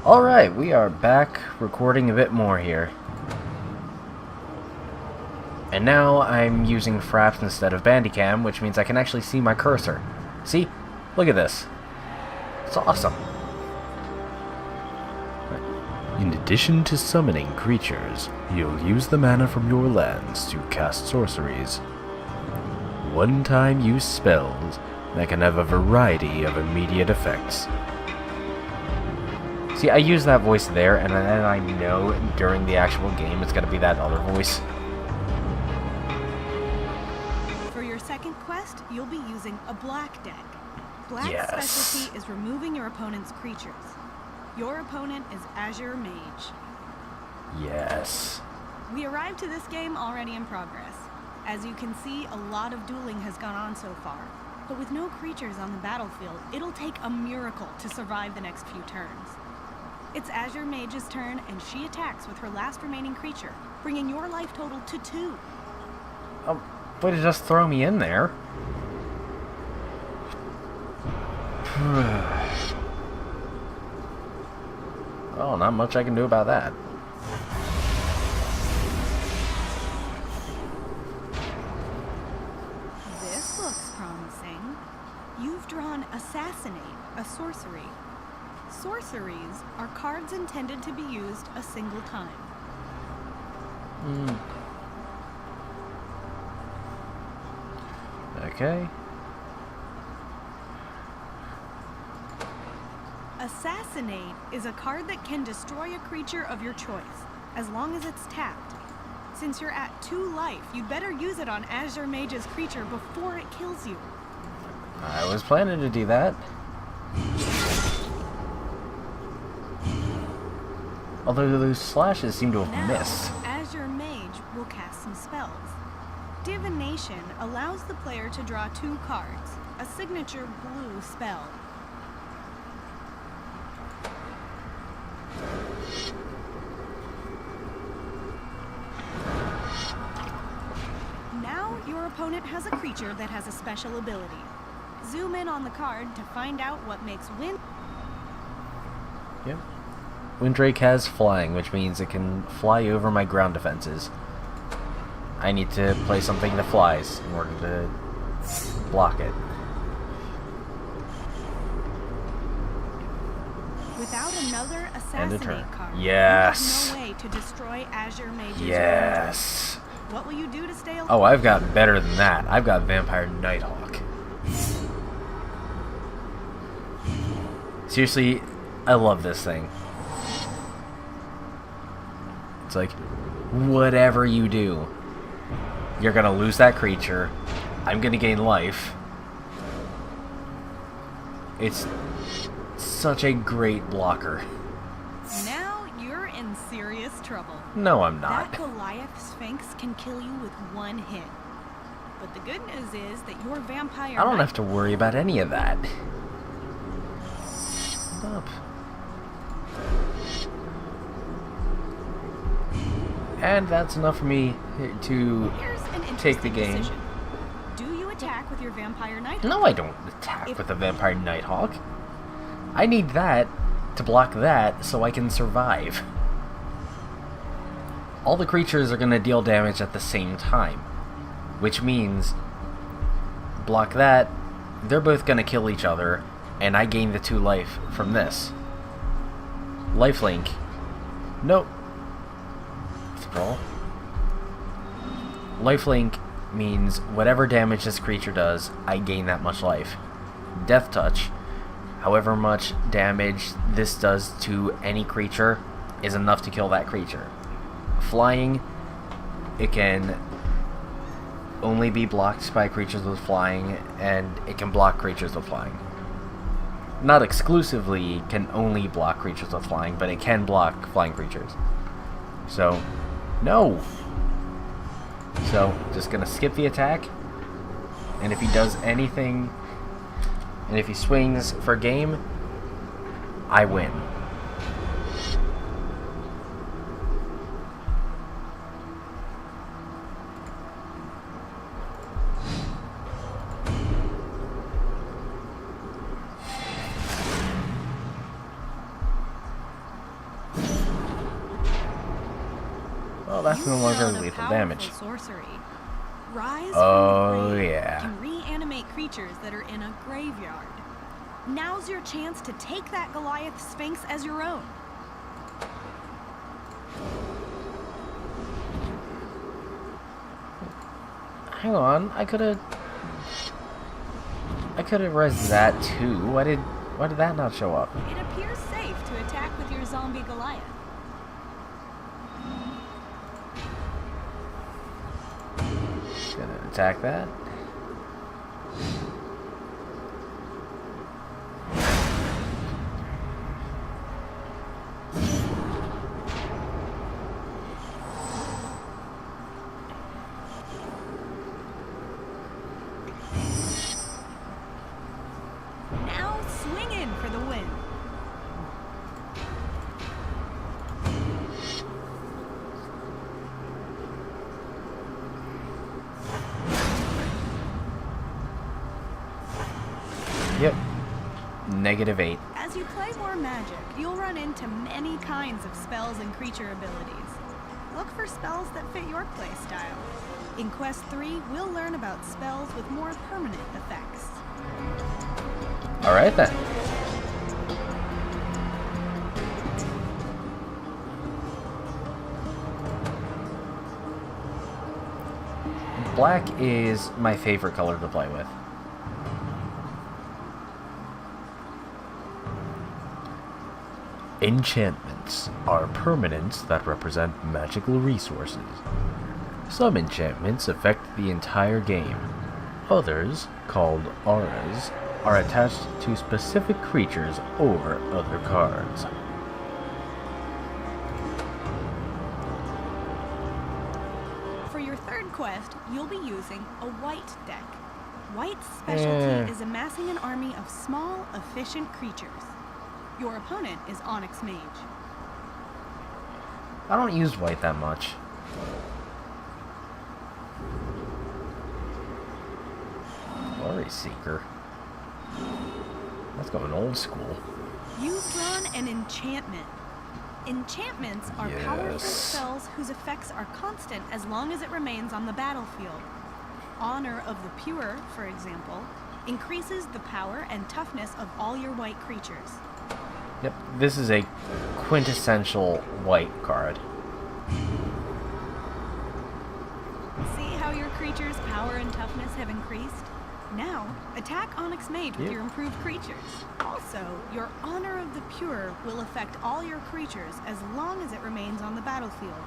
Alright, we are back recording a bit more here. And now I'm using Fraps instead of Bandicam, which means I can actually see my cursor. See? Look at this. It's awesome. In addition to summoning creatures, you'll use the mana from your lands to cast sorceries. One-time use spells that can have a variety of immediate effects. See, I use that voice there, and then I know during the actual game it's going to be that other voice. For your second quest, you'll be using a black deck. Black's specialty is removing your opponent's creatures. Your opponent is Azure Mage. Yes. We arrived to this game already in progress. As you can see, a lot of dueling has gone on so far. But with no creatures on the battlefield, it'll take a miracle to survive the next few turns. It's Azure Mage's turn, and she attacks with her last remaining creature, bringing your life total to 2. Way to just throw me in there. Oh, not much I can do about that. This looks promising. You've drawn Assassinate, a sorcery. Sorceries are cards intended to be used a single time. Okay. Assassinate is a card that can destroy a creature of your choice, as long as it's tapped. Since you're at 2 life, you'd better use it on Azure Mage's creature before it kills you. I was planning to do that. Although those slashes seem to have missed. Azure Mage will cast some spells. Divination allows the player to draw 2 cards, a signature blue spell. Now your opponent has a creature that has a special ability. Zoom in on the card to find out what makes Yep. Windrake has flying, which means it can fly over my ground defenses. I need to play something that flies in order to block it. Without another Assassinate card, yes. you have no way to destroy Azure Mage's Yes. range. What will you do to stay alive? Oh, I've got better than that. I've got Vampire Nighthawk. Seriously, I love this thing. It's like, whatever you do, you're gonna lose that creature. I'm gonna gain life. It's such a great blocker. Now you're in serious trouble. No, I'm not. That Goliath Sphinx can kill you with 1 hit. But the good news is that your vampire... I don't have to worry about any of that. Up. And that's enough for me to take the game. Decision. Do you attack with your Vampire Nighthawk? No, I don't attack with a Vampire Nighthawk. I need that to block that so I can survive. All the creatures are going to deal damage at the same time, which means block that, they're both going to kill each other, and I gain the 2 life from this. Lifelink. Nope. Scroll. Lifelink means whatever damage this creature does, I gain that much life. Death Touch, however much damage this does to any creature, is enough to kill that creature. Flying, it can only be blocked by creatures with flying, and it can block creatures with flying. Not exclusively can only block creatures with flying, but it can block flying creatures. So, no! So, just gonna skip the attack, and if he does anything, and if he swings for game, I win. Well, that's You no longer found a lethal powerful damage. sorcery. Rise Oh, from the grave yeah. can reanimate creatures that are in a graveyard. Now's your chance to take that Goliath Sphinx as your own. Hang on, I could have rezzed that too. Why did that not show up? It appears safe to attack with your zombie Goliath. Just gonna attack that. Now swing in for the win. Yep. -8. As you play more Magic, you'll run into many kinds of spells and creature abilities. Look for spells that fit your playstyle. In Quest 3, we'll learn about spells with more permanent effects. Alright then. Black is my favorite color to play with. Enchantments are permanents that represent magical resources. Some enchantments affect the entire game. Others, called auras, are attached to specific creatures or other cards. For your third quest, you'll be using a white deck. White's specialty is amassing an army of small, efficient creatures. Your opponent is Onyx Mage. I don't use white that much. Glory Seeker. That's going old school. You've drawn an enchantment. Enchantments are powerful Yes. spells whose effects are constant as long as it remains on the battlefield. Honor of the Pure, for example, increases the power and toughness of all your white creatures. Yep, this is a quintessential white card. See how your creatures' power and toughness have increased? Now, attack Onyx Mage with Yep. your improved creatures. Also, your Honor of the Pure will affect all your creatures as long as it remains on the battlefield.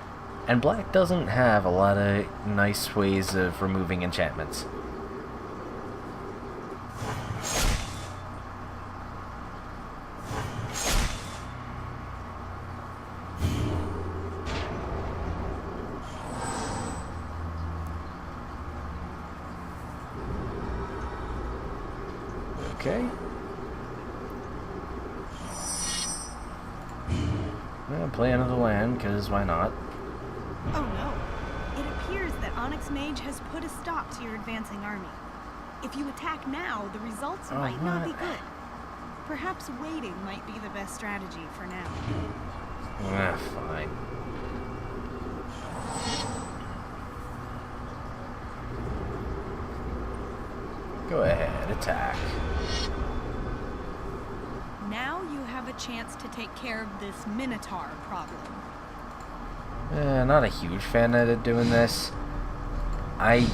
And black doesn't have a lot of nice ways of removing enchantments. Okay. Well, play another land, because why not? Oh no. It appears that Onyx Mage has put a stop to your advancing army. If you attack now, the results might not be what? good. Perhaps waiting might be the best strategy for now. Ah, fine. Go ahead, attack. Now you have a chance to take care of this Minotaur problem. Not a huge fan of doing this. I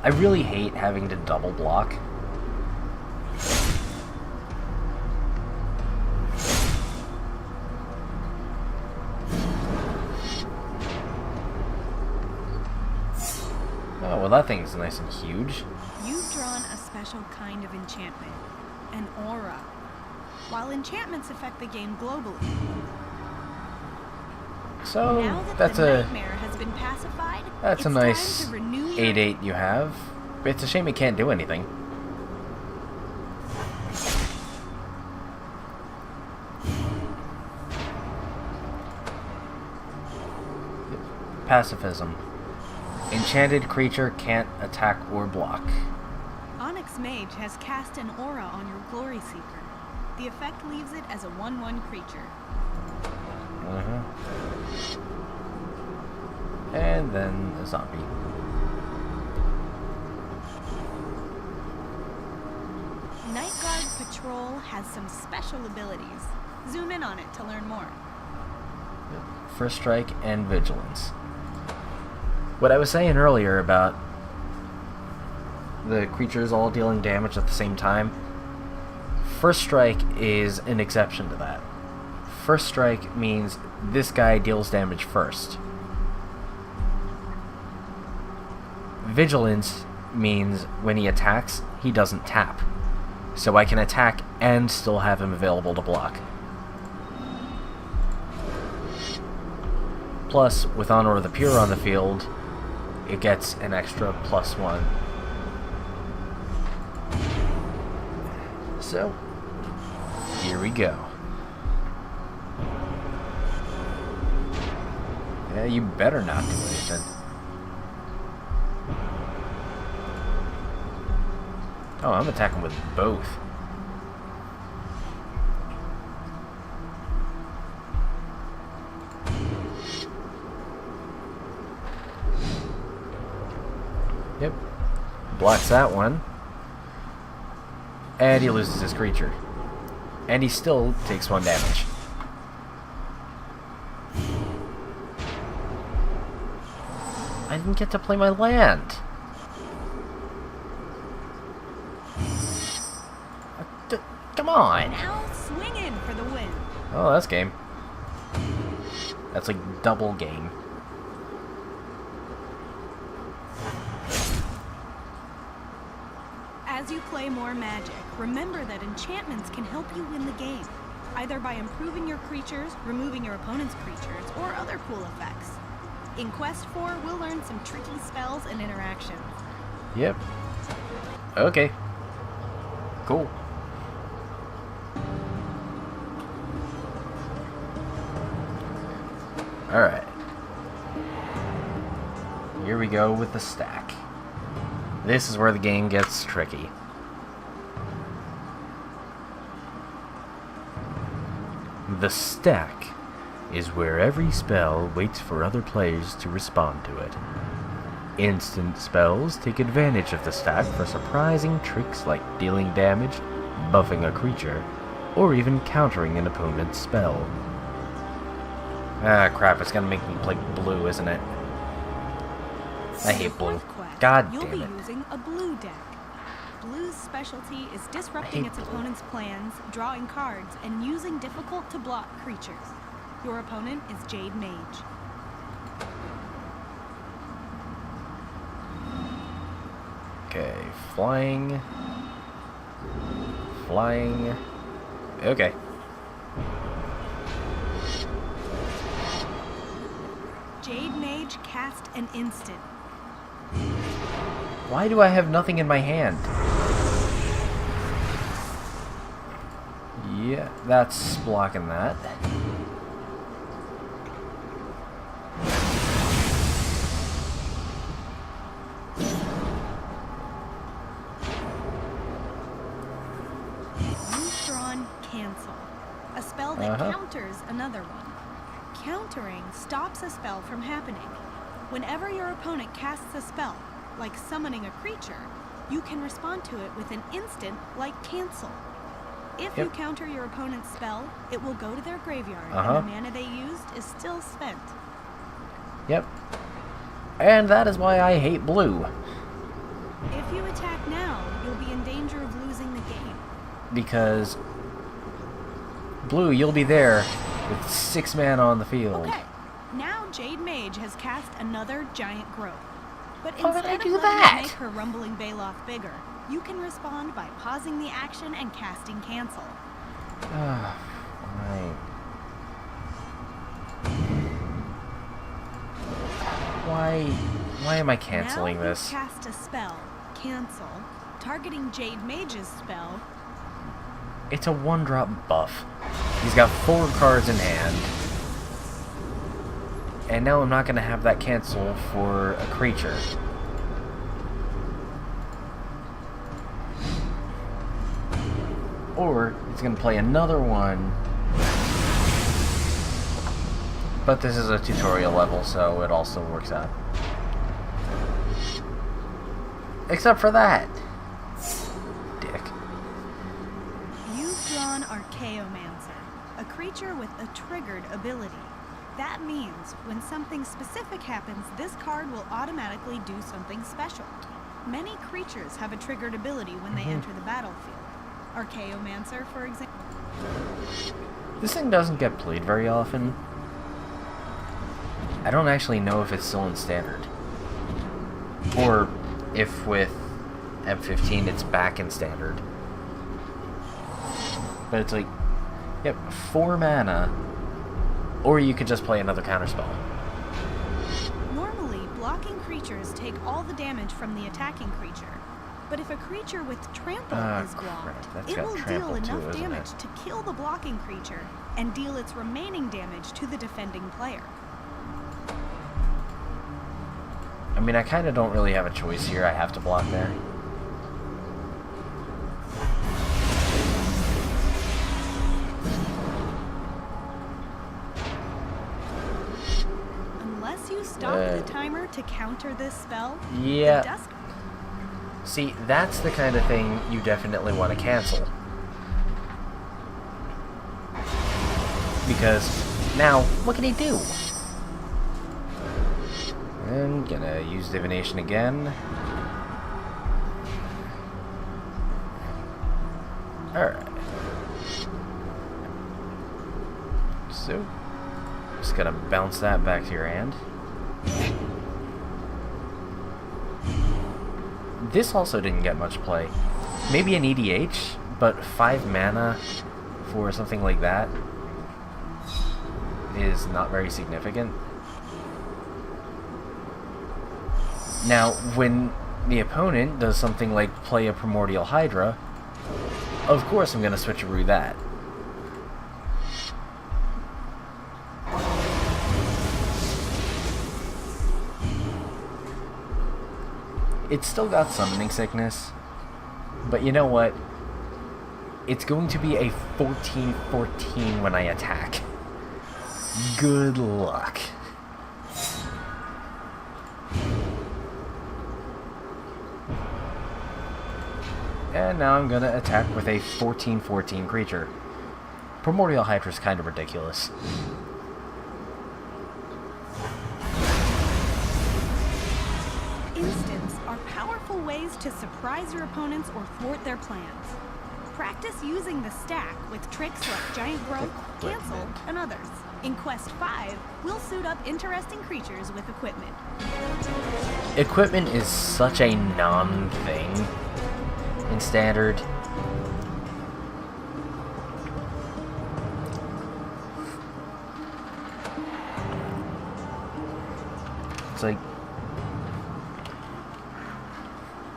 really hate having to double block. Oh, well that thing's nice and huge. You've drawn a special kind of enchantment, an aura. While enchantments affect the game globally, So now that that's the a nightmare has been pacified, that's it's a nice time to renew your 8/8 you have. It's a shame it can't do anything. Pacifism. Enchanted creature can't attack or block. Onyx Mage has cast an aura on your Glory Seeker. The effect leaves it as a 1/1 creature. And then a zombie. Night Guard Patrol has some special abilities. Zoom in on it to learn more. First Strike and Vigilance. What I was saying earlier about the creatures all dealing damage at the same time, First Strike is an exception to that. First Strike means this guy deals damage first. Vigilance means when he attacks, he doesn't tap. So I can attack and still have him available to block. Plus, with Honor of the Pure on the field, it gets an extra +1. So, here we go. Yeah, you better not do anything. Oh, I'm attacking with both. Yep. Blocks that one. And he loses his creature. And he still takes 1 damage. I didn't get to play my land. Come on. Now swinging for the win. Oh, that's game. That's like double game. As you play more Magic, remember that enchantments can help you win the game, either by improving your creatures, removing your opponent's creatures, or other cool effects. In Quest 4, we'll learn some tricky spells and interactions. Yep. Okay. Cool. Alright. Here we go with the stack. This is where the game gets tricky. The stack is where every spell waits for other players to respond to it. Instant spells take advantage of the stack for surprising tricks like dealing damage, buffing a creature, or even countering an opponent's spell. Ah, crap, it's gonna make me play blue, isn't it? I hate blue. God You'll damn be it. using a blue deck. Blue's specialty is disrupting its blue. opponent's plans, drawing cards, and using difficult-to-block creatures. Your opponent is Jade Mage. Okay, flying. Flying. Okay. Jade Mage cast an instant. Why do I have nothing in my hand? Yeah, that's blocking that. You've drawn Cancel, a spell that counters another one. Countering stops a spell from happening. Whenever your opponent casts a spell, like summoning a creature, you can respond to it with an instant like Cancel. If you counter your opponent's spell, it will go to their graveyard, and the mana they used is still spent. Yep. And that is why I hate blue. If you attack now, you'll be in danger of losing the game. Because blue, you'll be there with 6 mana on the field. Okay, now Jade Mage has cast another giant growth. But How did I instead do of letting that? it make her rumbling Baloth bigger, you can respond by pausing the action and casting Cancel. Ah, fine. Why am I canceling now this? You cast a spell, Cancel, targeting Jade Mage's spell. It's a 1-drop buff. He's got 4 cards in hand. And now I'm not going to have that cancel for a creature. Or he's going to play another one. But this is a tutorial level, so it also works out. Except for that. Dick. You've drawn Archaeomancer, a creature with a triggered ability. That means when something specific happens, this card will automatically do something special. Many creatures have a triggered ability when they enter the battlefield. Archaeomancer, for example. This thing doesn't get played very often. I don't actually know if it's still in Standard. Or if with M15 it's back in Standard. But it's like, yep, 4 mana, or you could just play another counterspell. Normally, blocking creatures take all the damage from the attacking creature. But if a creature with trample is blocked, it will deal enough damage to kill the blocking creature and deal its remaining damage to the defending player. I mean, I kind of don't really have a choice here. I have to block there. Unless you stop the timer to counter this spell, yeah. the dusk. See, that's the kind of thing you definitely want to cancel. Because now, what can he do? I'm gonna use Divination again. Alright. So, just gonna bounce that back to your hand. This also didn't get much play. Maybe an EDH, but 5 mana for something like that is not very significant. Now, when the opponent does something like play a Primordial Hydra, of course I'm going to switcheroo that. It's still got Summoning Sickness, but you know what? It's going to be a 14/14 when I attack. Good luck. And now I'm gonna attack with a 14/14 creature. Primordial Hydra is kind of ridiculous. Instants are powerful ways to surprise your opponents or thwart their plans. Practice using the stack with tricks like Giant Growth, Cancel, and others. In Quest 5, we'll suit up interesting creatures with equipment. Equipment is such a non-thing in Standard. It's like,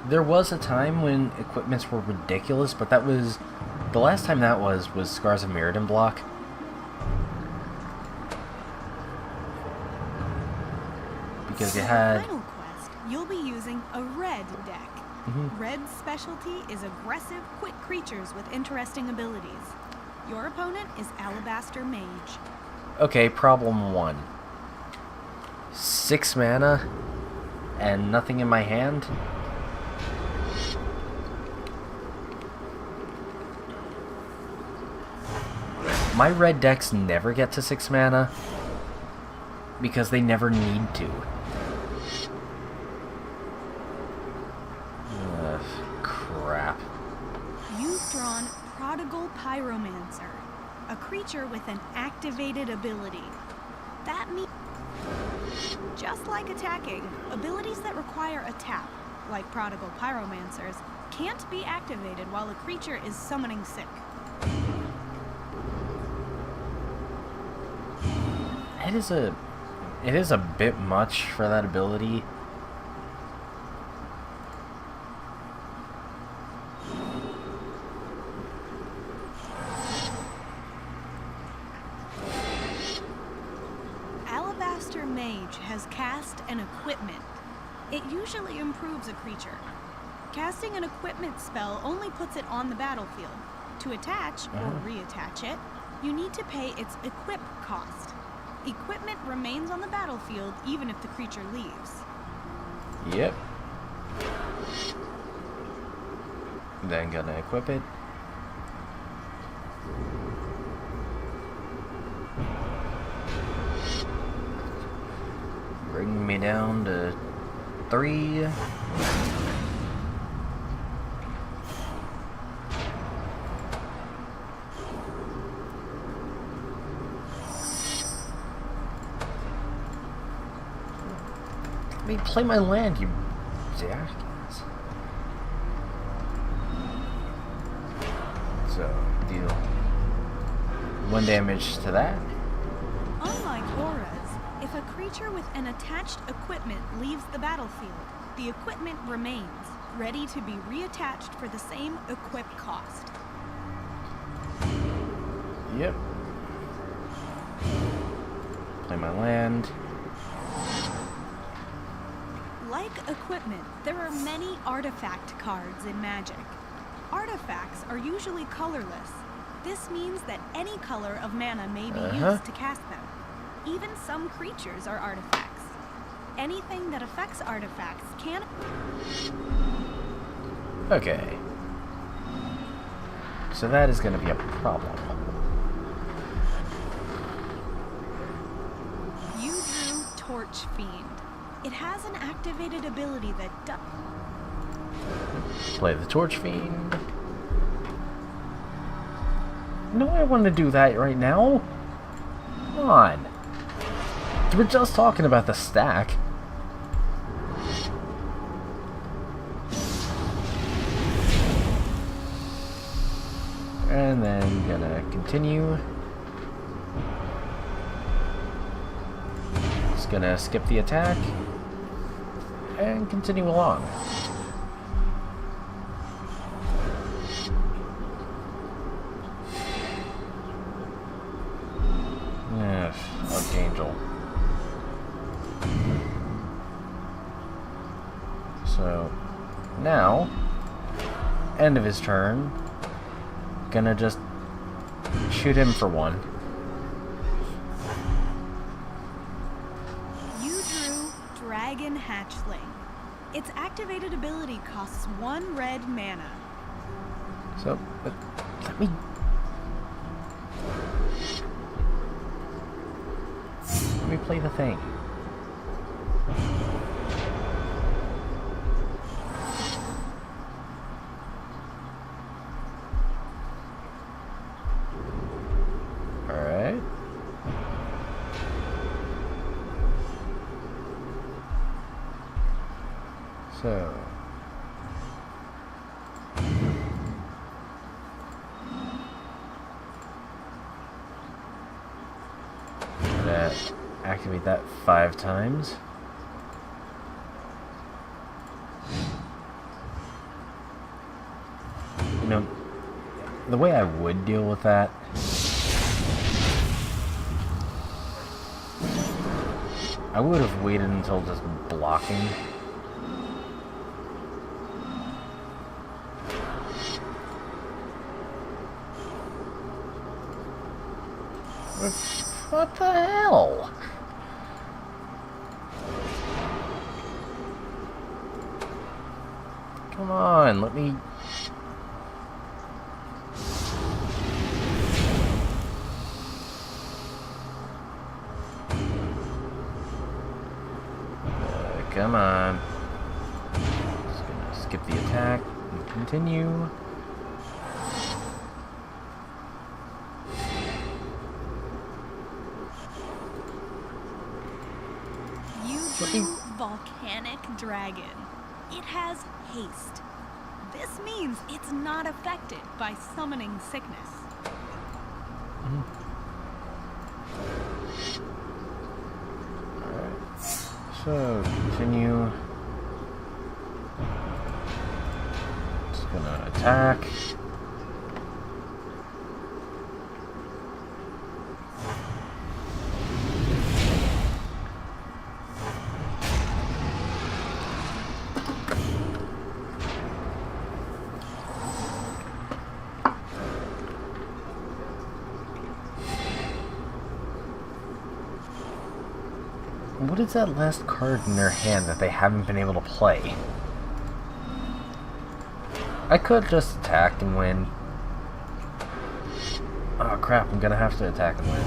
there was a time when equipments were ridiculous, but that was, the last time that was Scars of Mirrodin block. Because you had... Final quest, you'll be using a red deck. Red's specialty is aggressive, quick creatures with interesting abilities. Your opponent is Alabaster Mage. Okay, problem 1. 6 mana and nothing in my hand? My red decks never get to 6 mana because they never need to. Crap. You've drawn Prodigal Pyromancer, a creature with an activated ability. That means, just like attacking, abilities that require a tap, like Prodigal Pyromancers, can't be activated while a creature is summoning sick. It is a bit much for that ability. Alabaster Mage has cast and equipment. It usually improves a creature. Casting an equipment spell only puts it on the battlefield. To attach or reattach it, you need to pay its equip cost. Equipment remains on the battlefield even if the creature leaves. Yep. Then gonna equip it. Bring me down to 3. Let me play my land, you jackass. So, deal 1 damage to that. Unlike auras, if a creature with an attached equipment leaves the battlefield, the equipment remains, ready to be reattached for the same equip cost. Yep. Play my land. Like equipment, there are many artifact cards in Magic. Artifacts are usually colorless. This means that any color of mana may be used to cast them. Even some creatures are artifacts. Anything that affects artifacts can... Okay. So that is going to be a problem. You drew Torch Fiend. It has an activated ability that does... Play the Torch Fiend. No, I want to do that right now. Come on. We're just talking about the stack. And then gonna continue. Just gonna skip the attack and continue along. Yes, Archangel. So now, end of his turn, gonna just shoot him for 1. You drew Dragon Hatchling. Its activated ability costs 1 red mana. So, let me... Let me play the thing. Alright. So... Gonna activate that 5 times. You know, the way I would deal with that I would have waited until just blocking. What the hell? Come on, let me... Come on. Just gonna skip the attack and continue. You drew Volcanic Dragon. It has haste. This means it's not affected by summoning sickness. So, continue. Just gonna attack. What is that last card in their hand that they haven't been able to play? I could just attack and win. Oh crap, I'm gonna have to attack and win.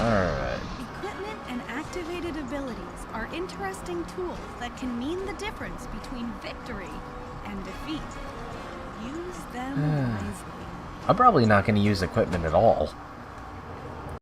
Alright. Equipment and activated abilities are interesting tools that can mean the difference between victory and defeat. Use them wisely. I'm probably not going to use equipment at all.